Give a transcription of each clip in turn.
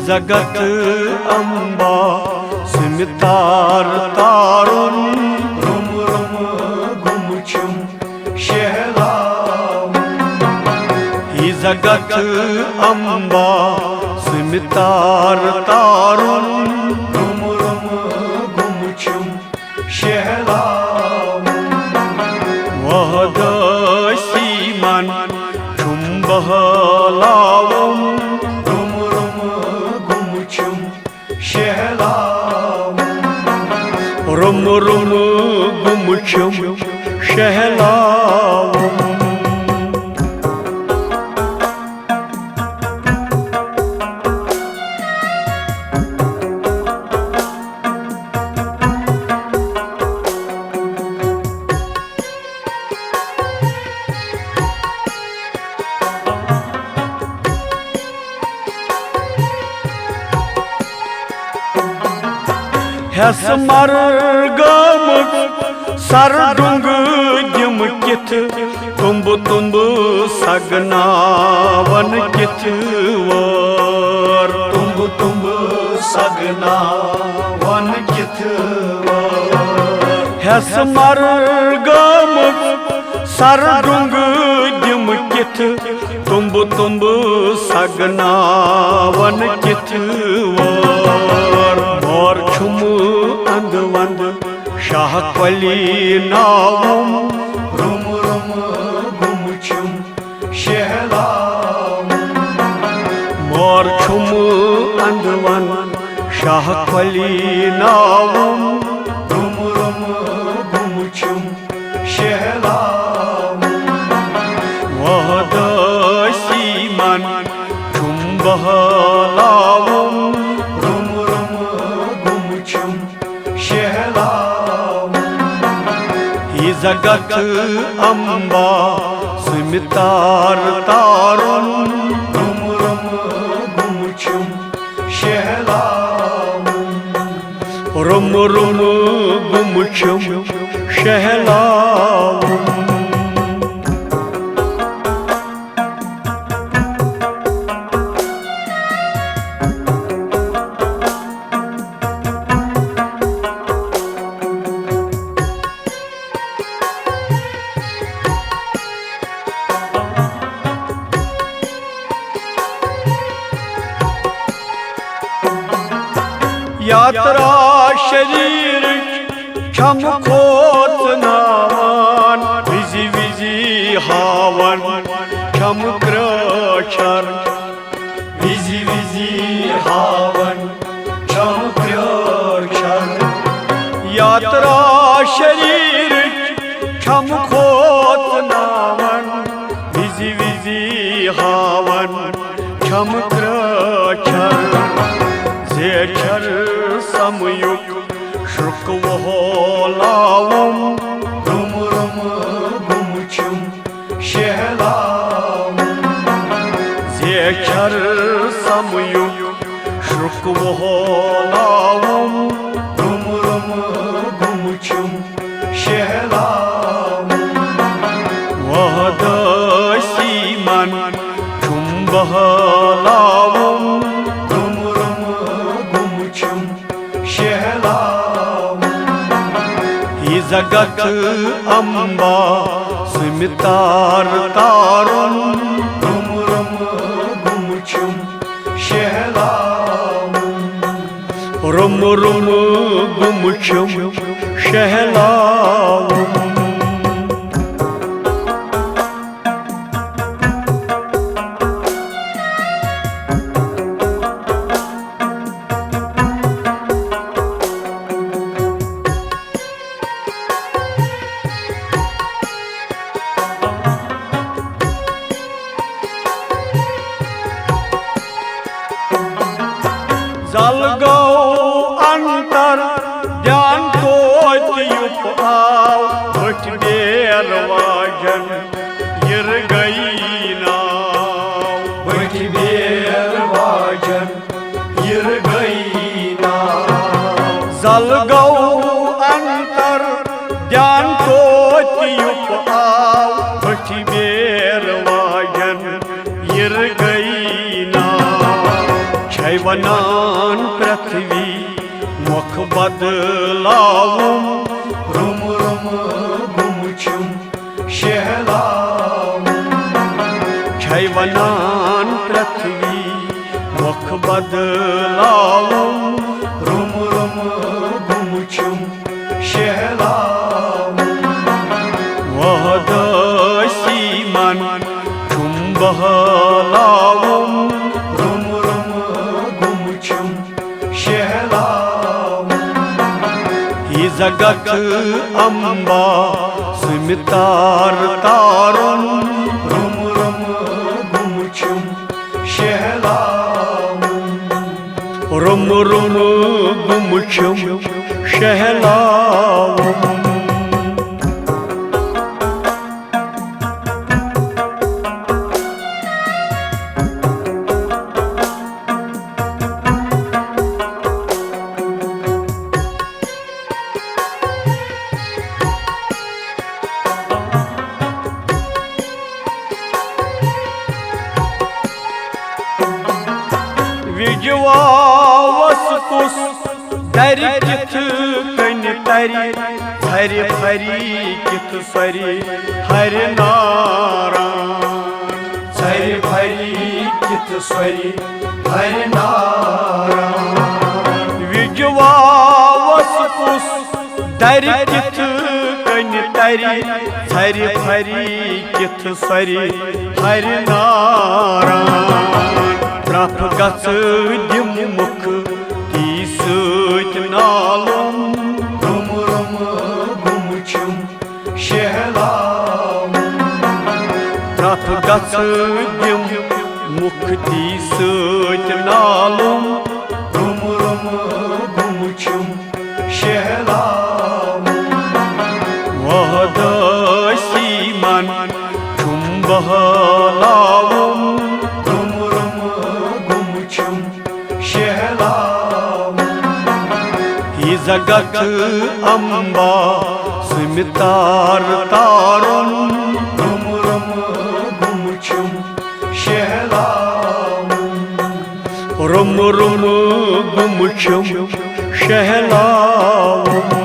जगत अम्बा सिमतार तारुन रुम रुम गुमचुम शहलाम ही जगत अम्बा सिमतार तारुन रुम रुम गुमचुम शहलाम वहदसी मन चुम बहलावम रुम रुम गुमचुम शहलावम हस मरगम सरडुंग दिम किथ तुम्ब तुम्ब सगनावन किथ वर तुम्ब तुम्ब सगनावन किथ वर हस मरगम सरडुंग दिम किथ तुम्ब तुम्ब सगनावन किथ वर और छुम अंग वंद शाह कली नावम रुम रुम गुमचुम शहलाम मोर छुम अंग वंद शाह कली नावम रुम रुम गुमचुम शहलाम वहदसी मन छुम बहलावम जगत अम्बा सिमतार तारुन रुम रुम गुमचुम शहलाम रुम रुम गुमचुम शहलाम यात्रा शरीर छम खोत नावन विजी विजी हावन छम क्रशर विजी विजी हावन छम क्रशर यात्रा शरीर छम खोत नावन विजी विजी हावन छम क्रशर जेठर समयुग शुक वहोलावम रुम रुम गुमचुम शहलाम जेठर समयुग शुक वहोलावम रुम रुम गुमचुम शहलाम वहदसी मन चुम बहलावम जगत अम्बा सिमतार तारुन रुम रुम गुमचुम शहलाम रुम रुम गुमचुम शहलाम जलगो अंतर ध्यान तो युपाव भट बेर वाजन गिर गई नाव भट बेर वाजन गिर गई नाव जलगो अंतर ध्यान तो युपाव भट बेर वाजन गिर गई नाव छैवना बदलावुम रुम रुम गुमचुम शहलावुम छै वनान पृथ्वी मुख बदलावुम रुम रुम गुमचुम शहलावुम वहदसी मन छुम बहलावुम रुम रुम गुमचुम शहलावुम ही जगत अम्बा सुमितार तारुन रुम रुम गुमचुम शहलावुम रुम रुम गुमचुम शहलावुम विजवावस कुस दर किथ कन तरी हरि फरी किथ सरी हरि नारायण सर भरी कित स्वरी हर नारायण विजवावस कुस दर किथ कन तरी हरि फरी किथ सरी हरि नारायण रफ गस दिम मुख ती सत नालुम रुम रुम गुमचुम शहलावुम रफ गस दिम मुख ती सत नालुम रुम रुम गुमचुम शहलावुम वहदसी मन छुम बहलावुम रुम रुम गुमचुम शहलावुम ही जगत अम्बा सुमितार तारुन रुम रुम गुमचुम शहलावुम रुम रुम गुमचुम शहलावुम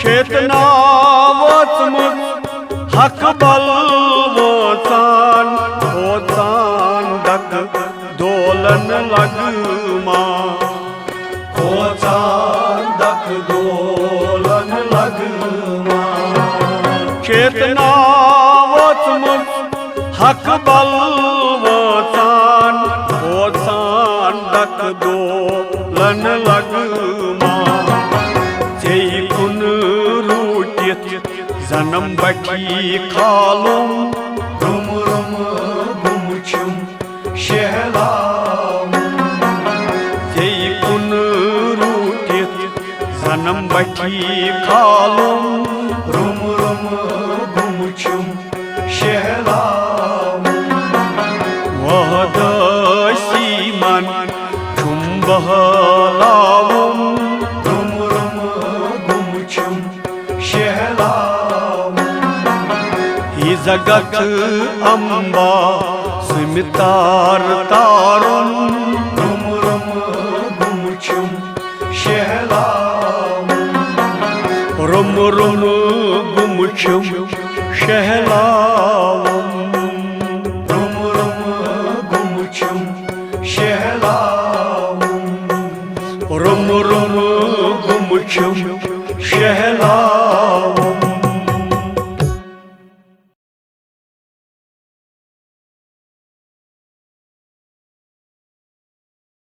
चेतना वोचमुत हक बल वोचान वोचान दक दोलन लगमा चांदक दोलन लगमा चेतना वोचमुत हक बल वोचान वोचान दक दोलन लगमा कुन रूटित जन्म बटी खालुम रुम रुम गुमचुम शहलावुम कुन रूटित जन्म बटी खालुम रुम रुम गुमचुम शहलावुम वहदसी मन छुम बहलावुम रुम रुम गुमचुम शहलावुम ही जगत अम्बा सुमितार तारुन रुम रुम गुमचुम शहलावुम रुम रुम गुमचुम शहलावुम रुम रुम गुमचुम शहलावुम रुम रुम गुमचुम